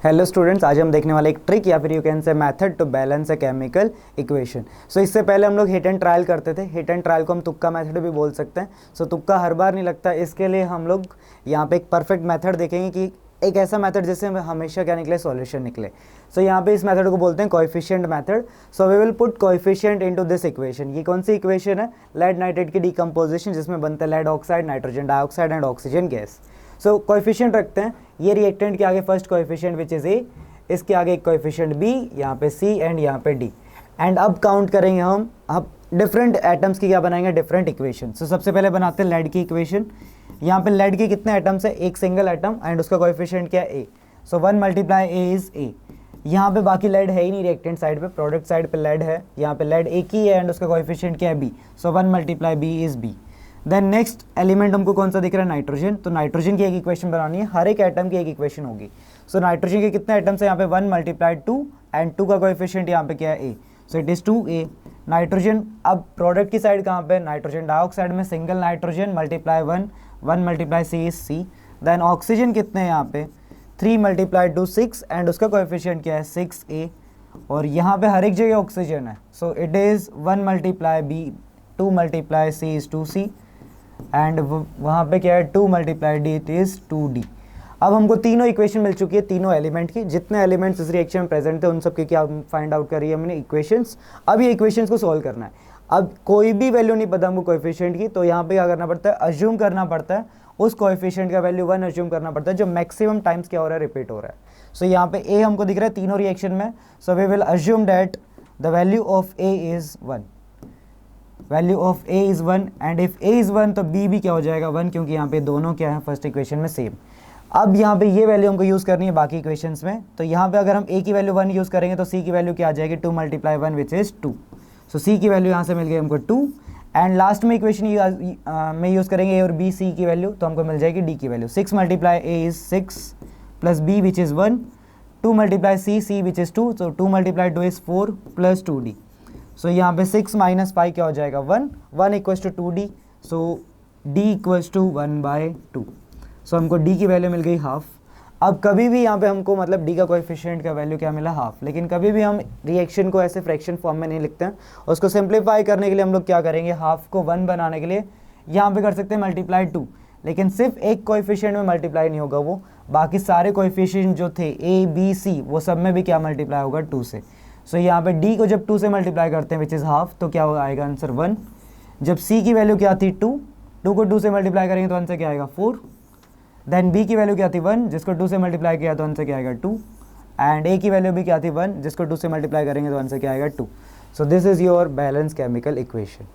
Hello students, आज हम देखने वाले एक ट्रिक या फिर you can say method to balance a chemical equation. So इससे पहले हम लोग हिट एंड ट्रायल करते थे। हिट एंड ट्रायल को हम तुक्का मेथड भी बोल सकते हैं। सो तुक्का हर बार नहीं लगता, इसके लिए हम लोग यहाँ पे एक परफेक्ट मेथड देखेंगे कि एक ऐसा मेथड जिससे हमेशा क्या निकले, सॉल्यूशन निकले। सो यहाँ पे इस मेथड को बोलते हैं coefficient method. So we will put coefficient into this equation. ये कौन सी इक्वेशन है? लेड नाइट्रेट की डिकम्पोजिशन, जिसमें बनता है lead oxide, nitrogen dioxide and oxygen gas. So coefficient रखते हैं। ये रिएक्टेंट के आगे first coefficient which is a, इसके आगे एक कोएफिशिएंट बी, यहाँ पे सी एंड यहाँ पे डी। एंड अब काउंट करेंगे हम, अब डिफरेंट एटम्स की क्या बनाएंगे, डिफरेंट इक्वेशन। सो सबसे पहले बनाते हैं लेड की इक्वेशन। यहाँ पे लेड के कितने एटम्स है? एक सिंगल एटम एंड उसका कोएफिशिएंट क्या है? A. So 1 multiply A is a. यहाँ पे बाकी लेड है ही नहीं, रिएक्टेंट साइड पे, प्रोडक्ट साइड पे लेड है। यहाँ पे लेड एक ही है एंड उसका कोएफिशिएंट क्या है? B. So 1 multiply B is B. Then next element हमको कौन सा दिख रहा है? नाइट्रोजन। तो नाइट्रोजन की एक इक्वेशन बनानी है, हर एक एटम की एक इक्वेशन होगी। सो नाइट्रोजन के कितने एटम्स है? यहाँ पे 1 मल्टीप्लाई 2 एंड 2 का कोएफिशिएंट यहाँ पे क्या है? A. So it is 2a। Nitrogen, अब प्रोडक्ट की साइड कहाँ पे? नाइट्रोजन डाइऑक्साइड में single nitrogen multiply 1, 1 multiply C is C. Then oxygen कितने हैं यहाँ पे? 3 मल्टीप्लाई 2 6 एंड उसका कोएफिशिएंट क्या है? 6a। और यहाँ पे हर एक जगह ऑक्सीजन है। So it is 1 multiply B, 2 multiply C is 2c and वहाँ पे क्या है? 2 multiply D, it is 2d। अब हमको तीनों इक्वेशन मिल चुकी है, तीनों एलिमेंट की। जितने एलिमेंट्स इस रिएक्शन में प्रेजेंट थे उन सब की क्या फाइंड आउट करी है हमने? इक्वेशंस। अब ये इक्वेशंस को सॉल्व करना है। अब कोई भी वैल्यू नहीं पता हमको कोएफिशिएंट की, तो यहाँ पे क्या करना पड़ता है? अज्यूम करना पड़ता है उस कोएफिशिएंट का वैल्यू 1 अज्यूम करना पड़ता है, जो मैक्सिमम टाइम्स क्या हो रहा है? रिपीट हो रहा है। सो यहाँ पे ए हमको दिख रहा है तीनों रिएक्शन में। So we will assume that the value of A is 1। Value of A is 1 and if A is 1 तो बी भी क्या हो जाएगा? 1, क्योंकि यहाँ पे दोनों क्या है फर्स्ट इक्वेशन में सेम। अब यहाँ पे ये वैल्यू हमको यूज़ करनी है बाकी इक्वेशंस में। तो यहाँ पे अगर हम ए की वैल्यू 1 यूज़ करेंगे तो सी की वैल्यू क्या आ जाएगी? 2 मल्टीप्लाई 1 विच इज़ 2। सो सी की वैल्यू यहाँ से मिल गई हमको 2 एंड लास्ट में इक्वेशन में यूज़ करेंगे ए और बी सी की वैल्यू, तो हमको मिल जाएगी डी की value. 6 multiply A is 6 plus B which is 1, 2 multiply C which is 2, so 2 multiply 2 is 4 plus 2d। So यहाँ पे 6 माइनस 5 क्या हो जाएगा? 1, 1 equals to 2d। So d equals to 1/2। So हमको d की वैल्यू मिल गई हाफ। अब कभी भी यहाँ पे हमको मतलब d का कोएफिशिएंट का वैल्यू क्या मिला? हाफ। लेकिन कभी भी हम रिएक्शन को ऐसे फ्रैक्शन फॉर्म में नहीं लिखते हैं। उसको सिंप्लीफाई करने के लिए हम लोग क्या करेंगे? हाफ को 1 बनाने के लिए यहाँ पे कर सकते हैं मल्टीप्लाई 2। लेकिन सिर्फ एक कोएफिशिएंट में मल्टीप्लाई नहीं होगा, वो बाकी सारे कोएफिशिएंट जो थे a b c वो सब में भी क्या मल्टीप्लाई होगा? 2 से। सो यहाँ पे d को जब 2 से मल्टीप्लाई करते हैं विच इज़ हाफ, तो क्या आएगा आंसर? 1। जब c की वैल्यू क्या थी? 2, 2 को 2 से मल्टीप्लाई करेंगे तो आंसर क्या आएगा? 4। देन b की वैल्यू क्या थी? 1, जिसको 2 से मल्टीप्लाई किया तो आंसर क्या आएगा? 2। एंड a की वैल्यू भी क्या थी? 1, जिसको 2 से मल्टीप्लाई करेंगे तो आंसर क्या आएगा? 2। So this is your balance chemical equation.